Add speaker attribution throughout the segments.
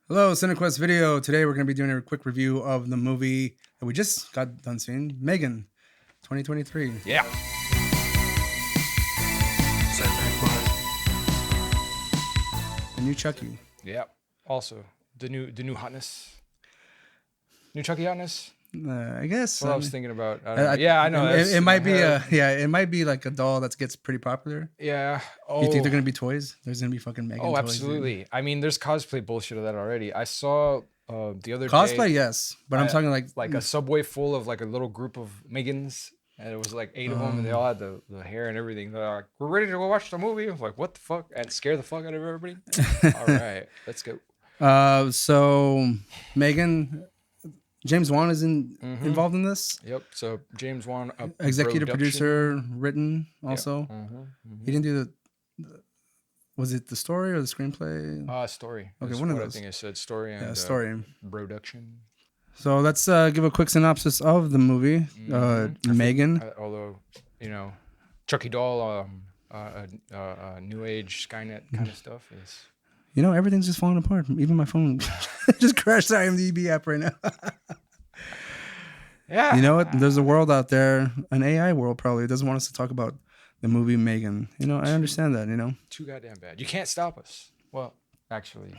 Speaker 1: Hello, CineQuest Video. Today we're going to be doing a quick review of the movie that we just got done seeing, M3GAN, 2023.
Speaker 2: Yeah.
Speaker 1: The new Chucky.
Speaker 2: Yeah. Also, the new hotness. New Chucky hotness.
Speaker 1: I guess.
Speaker 2: That's what I was thinking about. I don't know. Yeah, I know.
Speaker 1: It might be it might be like a doll that gets pretty popular.
Speaker 2: Yeah. Oh.
Speaker 1: You think they're gonna be toys? There's gonna be fucking M3GAN toys.
Speaker 2: Oh, absolutely. Dude. I mean, there's cosplay bullshit of that already. I saw the other
Speaker 1: cosplay,
Speaker 2: day,
Speaker 1: yes, but I'm talking
Speaker 2: like a subway full of like a little group of M3GANs, and it was like 8 of them, and they all had the hair and everything. They're like, "We're ready to go watch the movie." I was like, "What the fuck?" And scare the fuck out of everybody. All right, let's go.
Speaker 1: So M3GAN. James Wan is involved in this.
Speaker 2: Yep. So James Wan,
Speaker 1: executive producer, written also.
Speaker 2: Yep.
Speaker 1: He didn't do the. Was it the story or the screenplay?
Speaker 2: Story.
Speaker 1: Okay, one of those.
Speaker 2: I think I said story and
Speaker 1: story.
Speaker 2: Production.
Speaker 1: So let's give a quick synopsis of the movie, M3GAN.
Speaker 2: Although, Chucky doll, new age Skynet kind of stuff is.
Speaker 1: Everything's just falling apart. Even my phone just crashed the IMDb app right now.
Speaker 2: Yeah.
Speaker 1: You know what? There's a world out there, an AI world probably, that doesn't want us to talk about the movie M3GAN. I understand that,
Speaker 2: Too goddamn bad. You can't stop us. Well, actually.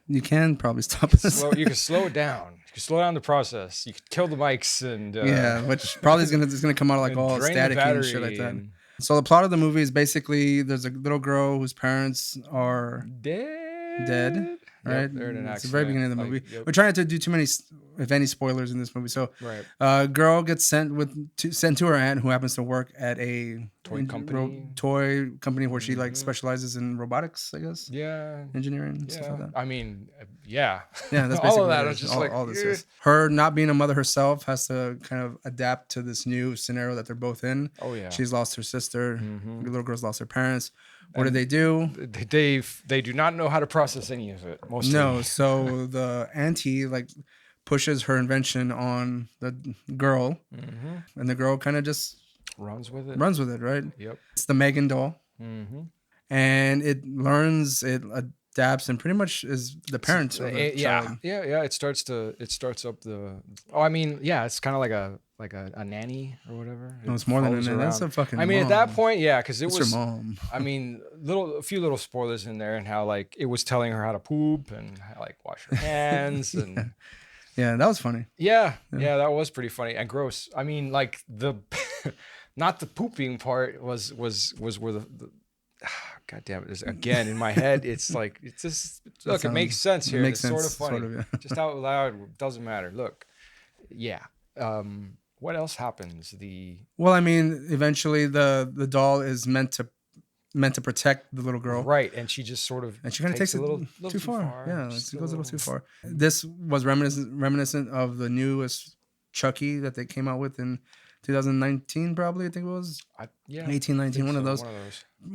Speaker 1: You can probably stop us.
Speaker 2: You can slow it down. You can slow down the process. You can kill the mics and...
Speaker 1: yeah, which probably is gonna come out like all static and shit like that. So the plot of the movie is basically there's a little girl whose parents are dead, right?
Speaker 2: Yep, they're in an accident.
Speaker 1: It's the very beginning of the movie.
Speaker 2: Yep.
Speaker 1: We're trying not to do too many, if any, spoilers in this movie. So,
Speaker 2: right.
Speaker 1: Girl gets sent to her aunt, who happens to work at a
Speaker 2: toy
Speaker 1: company where she like specializes in robotics, I guess.
Speaker 2: Yeah,
Speaker 1: engineering and stuff like that.
Speaker 2: I mean, yeah.
Speaker 1: That's basically
Speaker 2: all of that. It's just
Speaker 1: all this is. Her not being a mother herself has to kind of adapt to this new scenario that they're both in.
Speaker 2: Oh yeah,
Speaker 1: she's lost her sister. The little girl's lost her parents. What do?
Speaker 2: They do not know how to process any of it. Mostly.
Speaker 1: No, so the auntie like pushes her invention on the girl, and the girl kind of just
Speaker 2: runs with it,
Speaker 1: right?
Speaker 2: Yep.
Speaker 1: It's the M3GAN doll, and it learns, it adapts, and pretty much is the parent of the child.
Speaker 2: Yeah. It starts up the. Oh, I mean, yeah, it's kind of like a nanny or whatever.
Speaker 1: No, it's more than a nanny. That's a fucking.
Speaker 2: I mean,
Speaker 1: mom.
Speaker 2: At that point, yeah, because it was
Speaker 1: her mom.
Speaker 2: I mean, a few little spoilers in there, and how like it was telling her how to poop and how, like wash her hands and.
Speaker 1: Yeah, that was funny.
Speaker 2: Yeah, that was pretty funny and gross. I mean, like the, not the pooping part was where the God damn it! Again in my head, it's like it's just look. It makes sense here. It's sort of funny. Sort of, yeah. Just out loud doesn't matter. Look, yeah. What else happens?
Speaker 1: Well, I mean, eventually the doll is meant to protect the little girl,
Speaker 2: right? And she just sort of
Speaker 1: takes it a little too far. Yeah, it goes a little too far. This was reminiscent of the newest Chucky that they came out with in 2019, probably. I think it was 18, 19, one of those.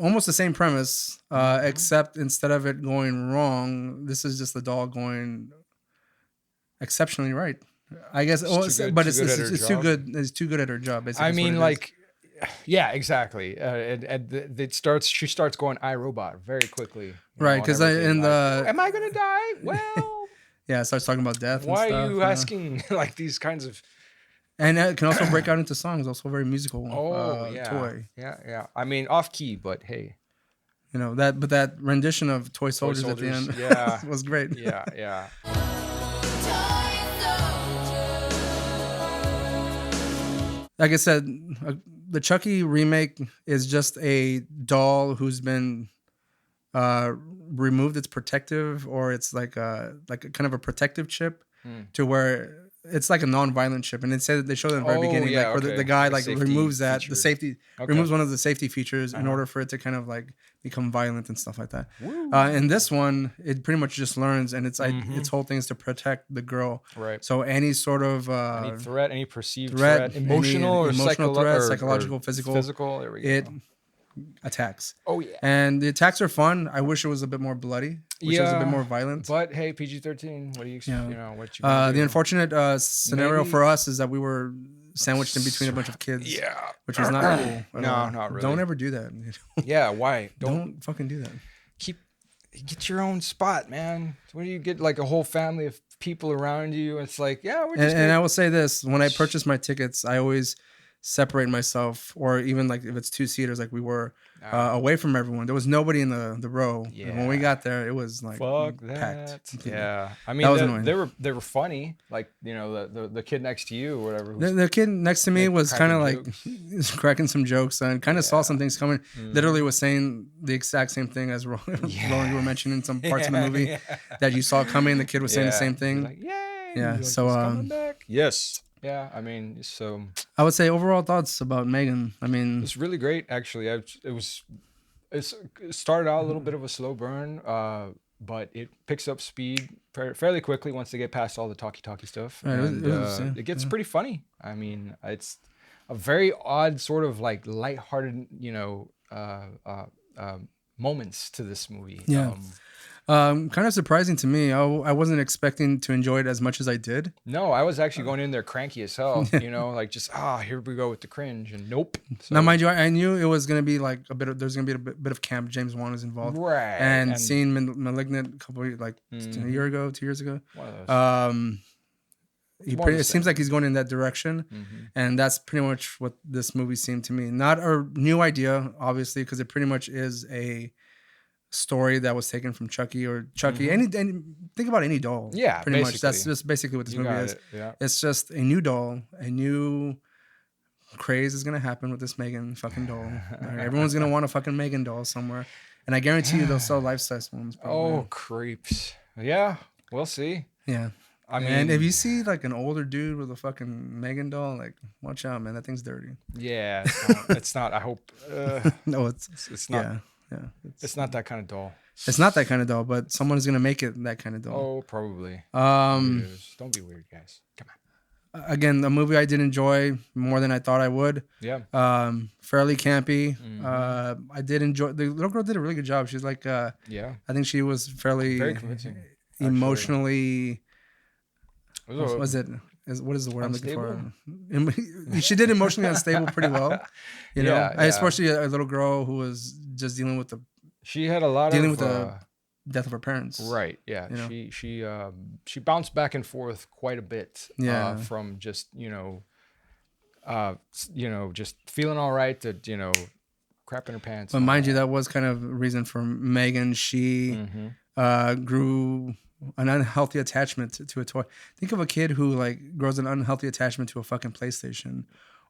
Speaker 1: Almost the same premise, except instead of it going wrong, this is just the doll going exceptionally right. I guess, but it's too good. It's too good at her job. Basically,
Speaker 2: I mean, like. Yeah, exactly. And she starts going iRobot very quickly.
Speaker 1: Right, because
Speaker 2: am I gonna die? Well,
Speaker 1: yeah, it starts talking about death.
Speaker 2: Why
Speaker 1: and stuff,
Speaker 2: are you asking like these kinds of?
Speaker 1: And it can also break out into songs. Also, very musical. Toy.
Speaker 2: Yeah. I mean, off key, but hey,
Speaker 1: but that rendition of Toy Soldiers at the end, was great.
Speaker 2: Yeah.
Speaker 1: Like I said, the Chucky remake is just a doll who's been removed its protective, or it's like a kind of a protective chip to where it's like a non-violent chip. And they show that in the very beginning, where the guy like removes that feature. Removes one of the safety features in order for it to kind of like become violent and stuff like that. In this one, it pretty much just learns, and its whole thing is to protect the girl.
Speaker 2: Right.
Speaker 1: So any sort of
Speaker 2: any threat, any perceived threat, emotional
Speaker 1: threat, psychological, physical.
Speaker 2: There we go.
Speaker 1: It attacks.
Speaker 2: Oh yeah.
Speaker 1: And the attacks are fun. I wish it was a bit more bloody. Wish it was a bit more violent.
Speaker 2: But hey, PG-13. What do you what you?
Speaker 1: The unfortunate scenario for us is that we were sandwiched in between a bunch of kids.
Speaker 2: Yeah.
Speaker 1: Which was not cool.
Speaker 2: No, not really.
Speaker 1: Don't ever do that.
Speaker 2: Yeah, why?
Speaker 1: Don't fucking do that.
Speaker 2: get your own spot, man. When you get like a whole family of people around you, it's like, yeah, we're just.
Speaker 1: And I will say this: when I purchase my tickets, I always separate myself, or even like if it's 2-seaters, like we were away from everyone. There was nobody in the row.
Speaker 2: Yeah.
Speaker 1: And when we got there, it was like
Speaker 2: fuck
Speaker 1: packed.
Speaker 2: that.
Speaker 1: Completely.
Speaker 2: Yeah, I mean,
Speaker 1: was annoying.
Speaker 2: they were funny. Like, you know, the kid next to you or whatever.
Speaker 1: The kid next to me was kind of like cracking some jokes and kind of saw some things coming. Literally was saying the exact same thing as Roland, you were mentioning in some parts of the movie that you saw coming. The kid was saying the same thing.
Speaker 2: Like, yay!
Speaker 1: Yeah.
Speaker 2: Like,
Speaker 1: so
Speaker 2: coming back. Yes. Yeah. I mean, so
Speaker 1: I would say overall thoughts about M3GAN. I mean,
Speaker 2: it's really great. Actually, it started out a little bit of a slow burn, but it picks up speed fairly quickly once they get past all the talky stuff, and it gets pretty funny. I mean, it's a very odd sort of like lighthearted, you know, moments to this movie.
Speaker 1: Yeah. Kind of surprising to me. I wasn't expecting to enjoy it as much as I did.
Speaker 2: No, I was actually going in there cranky as hell, you know, like just, here we go with the cringe, and nope.
Speaker 1: So, now, mind you, I knew it was going to be like there's going to be a bit of camp. James Wan is involved.
Speaker 2: Right.
Speaker 1: And seeing Malignant a couple, like a year ago, 2 years ago. One of those. It seems like he's going in that direction. And that's pretty much what this movie seemed to me. Not a new idea, obviously, because it pretty much is a story that was taken from Chucky or Chucky. Any think about any doll.
Speaker 2: Yeah,
Speaker 1: pretty much. That's just basically what this movie is.
Speaker 2: Yeah.
Speaker 1: It's just a new doll, a new craze is gonna happen with this M3GAN fucking doll. Everyone's gonna want a fucking M3GAN doll somewhere, and I guarantee you they'll sell life-size ones. Probably.
Speaker 2: Oh, creeps! Yeah, we'll see.
Speaker 1: Yeah. I mean, and if you see like an older dude with a fucking M3GAN doll, like watch out, man. That thing's dirty.
Speaker 2: Yeah, it's not. I hope.
Speaker 1: No, it's not. Yeah,
Speaker 2: it's not that kind of doll.
Speaker 1: It's not that kind of doll, but someone's gonna make it that kind of doll.
Speaker 2: Oh, probably. Don't be weird, guys. Come on.
Speaker 1: Again, a movie I did enjoy more than I thought I would.
Speaker 2: Yeah.
Speaker 1: Fairly campy. I did enjoy. The little girl did a really good job. She's like, I think she was very convincing. Emotionally. What is the word
Speaker 2: unstable?
Speaker 1: I'm looking for? She did emotionally unstable pretty well. You know, especially a little girl who was just dealing with the death of her parents.
Speaker 2: Right. Yeah. You know? She bounced back and forth quite a bit. From just just feeling all right to crap in her pants.
Speaker 1: But mind you, that was kind of a reason for M3GAN. She grew an unhealthy attachment to a toy. Think of a kid who like grows an unhealthy attachment to a fucking PlayStation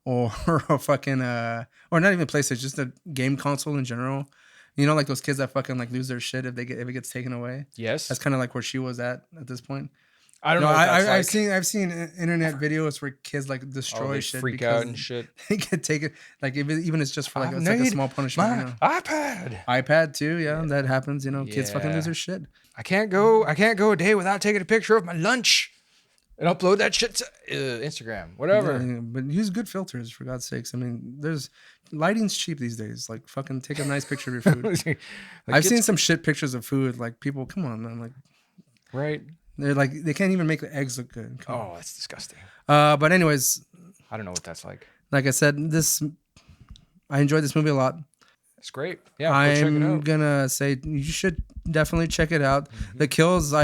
Speaker 1: or a fucking or not even PlayStation, just a game console in general. You know, like those kids that fucking like lose their shit if it gets taken away.
Speaker 2: Yes,
Speaker 1: that's kind of like where she was at this point.
Speaker 2: I don't know.
Speaker 1: I've seen internet videos where kids like destroy shit,
Speaker 2: freak out and shit.
Speaker 1: They get taken. Like even it's just for like it's like a small punishment. iPad too. Yeah, that happens. You know, kids fucking lose their shit.
Speaker 2: I can't go a day without taking a picture of my lunch and upload that shit to Instagram, whatever.
Speaker 1: Yeah, but use good filters for God's sakes. I mean, lighting's cheap these days. Like fucking take a nice picture of your food. I've seen some shit pictures of food. Like people, come on, man. Like,
Speaker 2: right.
Speaker 1: They're like they can't even make the eggs look good.
Speaker 2: That's disgusting.
Speaker 1: But anyways,
Speaker 2: I don't know what that's like.
Speaker 1: Like I said, I enjoyed this movie a lot.
Speaker 2: It's great. Yeah,
Speaker 1: I'm gonna say you should definitely check it out. The kills,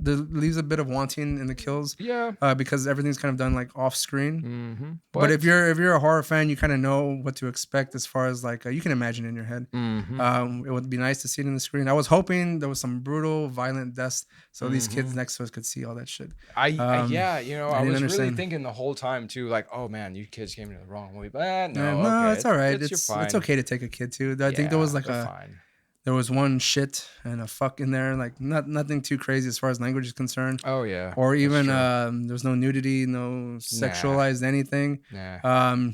Speaker 1: leaves a bit of wanting in the kills.
Speaker 2: Yeah.
Speaker 1: Because everything's kind of done like off screen. But if you're a horror fan, you kind of know what to expect as far as like you can imagine in your head. It would be nice to see it in the screen. I was hoping there was some brutal, violent deaths, so these kids next to us could see all that shit.
Speaker 2: I was really thinking the whole time too, like, oh man, you kids came to the wrong movie. But no,
Speaker 1: it's all right. It's okay to take a kid too. I think there was like there was one shit and a fuck in there, like nothing too crazy as far as language is concerned.
Speaker 2: Oh yeah.
Speaker 1: Or even there's no nudity, no sexualized anything. A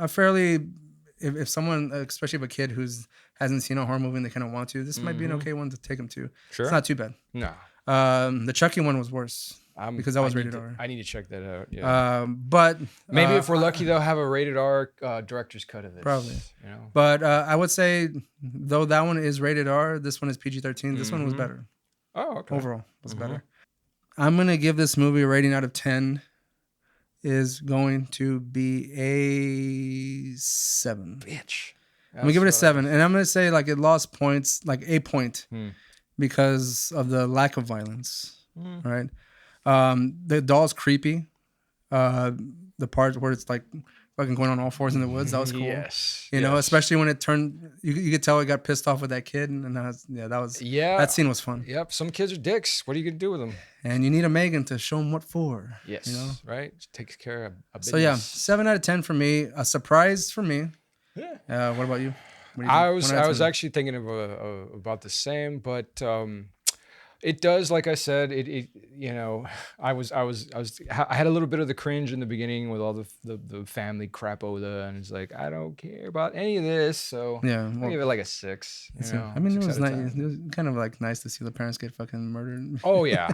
Speaker 1: fairly, if someone, especially if a kid hasn't seen a horror movie and they kind of want to, this might be an okay one to take them to.
Speaker 2: Sure.
Speaker 1: It's not too bad.
Speaker 2: No.
Speaker 1: The Chucky one was worse. Because that was rated R.
Speaker 2: I need to check that out. Yeah.
Speaker 1: But
Speaker 2: maybe if we're lucky, they'll have a rated R director's cut of this.
Speaker 1: Probably. But I would say, though that one is rated R, this one is PG-13. This one was better.
Speaker 2: Oh, okay.
Speaker 1: Overall, was better. I'm gonna give this movie a rating out of 10. Is going to be a 7.
Speaker 2: Bitch.
Speaker 1: I'm gonna give it a 7, and I'm gonna say like it lost points, like a point, because of the lack of violence. Right? The doll's creepy. The part where it's like fucking going on all fours in the woods, that was cool.
Speaker 2: Yes.
Speaker 1: You know, especially when it turned, you could tell it got pissed off with that kid, and that scene was fun.
Speaker 2: Yep. Some kids are dicks. What are you gonna do with them?
Speaker 1: And you need a M3GAN to show them what for.
Speaker 2: Yes.
Speaker 1: You know?
Speaker 2: Right. Takes care of a business.
Speaker 1: So yeah, 7 out of 10 for me. A surprise for me. Yeah. What about you?
Speaker 2: I was actually thinking about the same, but it does, like I said, it you know, I had a little bit of the cringe in the beginning with all the family crapola, and it's like, I don't care about any of this, so
Speaker 1: yeah,
Speaker 2: I'll give it like a 6. You know,
Speaker 1: I mean, it was nice. It was kind of like nice to see the parents get fucking murdered.
Speaker 2: Oh yeah,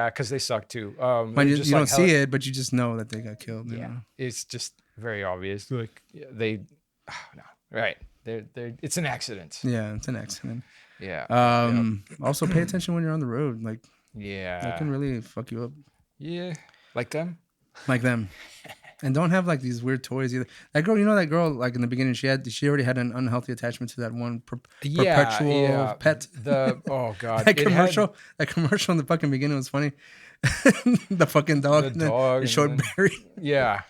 Speaker 2: because they suck too.
Speaker 1: You don't see it, but you just know that they got killed. You know?
Speaker 2: It's just very obvious. Like no, right? It's an accident.
Speaker 1: Yeah, it's an accident.
Speaker 2: Yeah.
Speaker 1: Also, pay attention when you're on the road. Like,
Speaker 2: that
Speaker 1: can really fuck you up.
Speaker 2: Yeah, like them. And don't have like these weird toys either. That girl, like in the beginning, she already had an unhealthy attachment to that one perpetual pet. Oh god,
Speaker 1: that commercial in the fucking beginning was funny. The fucking dog, the short berry.
Speaker 2: Yeah,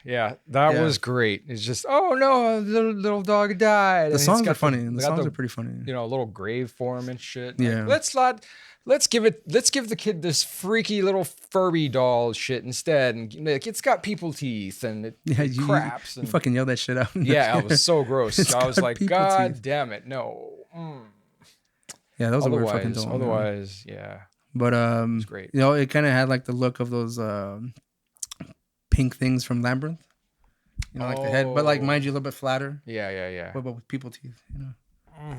Speaker 2: that was great. It's just, oh no, little dog died.
Speaker 1: The songs are funny. The songs are pretty funny.
Speaker 2: You know, a little grave for him and shit.
Speaker 1: Yeah.
Speaker 2: Like, let's give the kid this freaky little Furby doll shit instead, and like, it's got people teeth and it craps.
Speaker 1: You fucking yelled that shit out.
Speaker 2: Yeah, it was so gross. I was like, God damn it, no.
Speaker 1: Yeah, that was a weird fucking doll.
Speaker 2: Otherwise, yeah.
Speaker 1: But
Speaker 2: it's great.
Speaker 1: You know, it kind of had like the look of those pink things from Labyrinth. You know, like the head, but like, mind you, a little bit flatter.
Speaker 2: Yeah.
Speaker 1: But with people teeth, you know,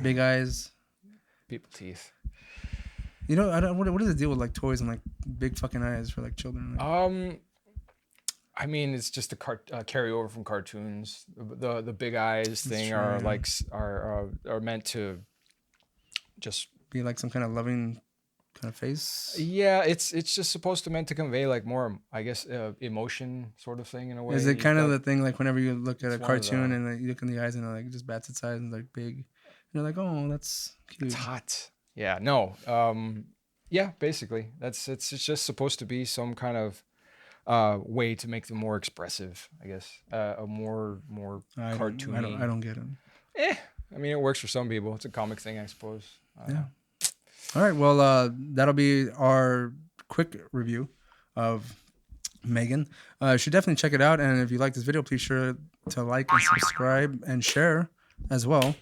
Speaker 1: big eyes.
Speaker 2: People teeth.
Speaker 1: You know, what is the deal with like toys and like big fucking eyes for like children? Like?
Speaker 2: I mean, it's just a carryover from cartoons. The big eyes thing are like are meant to just
Speaker 1: be like some kind of loving kind of face.
Speaker 2: Yeah, it's just supposed to meant to convey like more, I guess, emotion sort of thing in a way.
Speaker 1: Is it kind of the thing like whenever you look at a cartoon and like, you look in the eyes and it like just bats its eyes and like big, you're like, oh, that's cute.
Speaker 2: It's hot. Yeah. No. Yeah. Basically, it's just supposed to be some kind of way to make them more expressive, I guess. A more cartoony.
Speaker 1: I don't get it.
Speaker 2: I mean, it works for some people. It's a comic thing, I suppose.
Speaker 1: Yeah. All right. Well, that'll be our quick review of M3GAN. You should definitely check it out. And if you like this video, please sure to like and subscribe and share as well.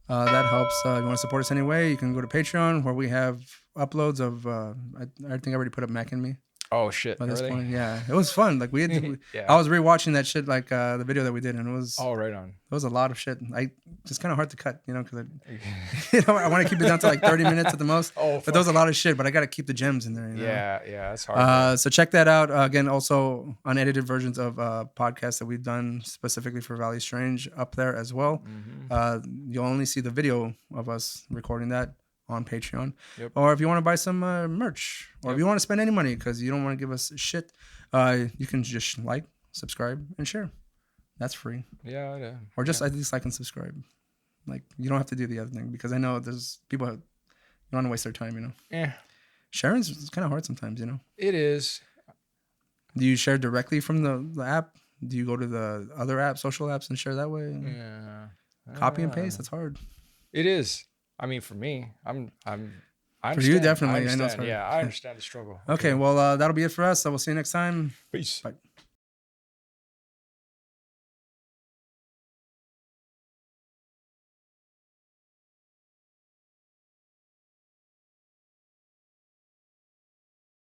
Speaker 1: That helps. If you want to support us anyway, you can go to Patreon, where we have uploads of, I think I already put up Mac and Me.
Speaker 2: Oh shit!
Speaker 1: By this point, yeah, it was fun. Like
Speaker 2: Yeah.
Speaker 1: I was rewatching that shit, like the video that we did, and it was
Speaker 2: right on.
Speaker 1: It was a lot of shit. Just kind of hard to cut, you know, because I want to keep it down to like 30 minutes at the most. But there was a lot of shit, but I got to keep the gems in there. You know?
Speaker 2: Yeah, that's hard.
Speaker 1: So check that out. Again, also unedited versions of podcasts that we've done specifically for Valley Strange up there as well. You'll only see the video of us recording that on Patreon. Or if you want to buy some merch, or if you want to spend any money because you don't want to give us shit, you can just like, subscribe, and share. That's free.
Speaker 2: Yeah.
Speaker 1: Or just at least like and subscribe. Like, you don't have to do the other thing, because I know there's people who don't want to waste their time, you know.
Speaker 2: Yeah.
Speaker 1: Sharing's kind of hard sometimes, you know.
Speaker 2: It is.
Speaker 1: Do you share directly from the app? Do you go to the other app, social apps, and share that way?
Speaker 2: Yeah.
Speaker 1: Copy and paste. That's hard.
Speaker 2: It is. I mean, for me, I
Speaker 1: for you, definitely. I know it's hard.
Speaker 2: Yeah, I understand the struggle.
Speaker 1: Okay, well, that'll be it for us. So we'll see you next time.
Speaker 2: Peace.
Speaker 1: Bye.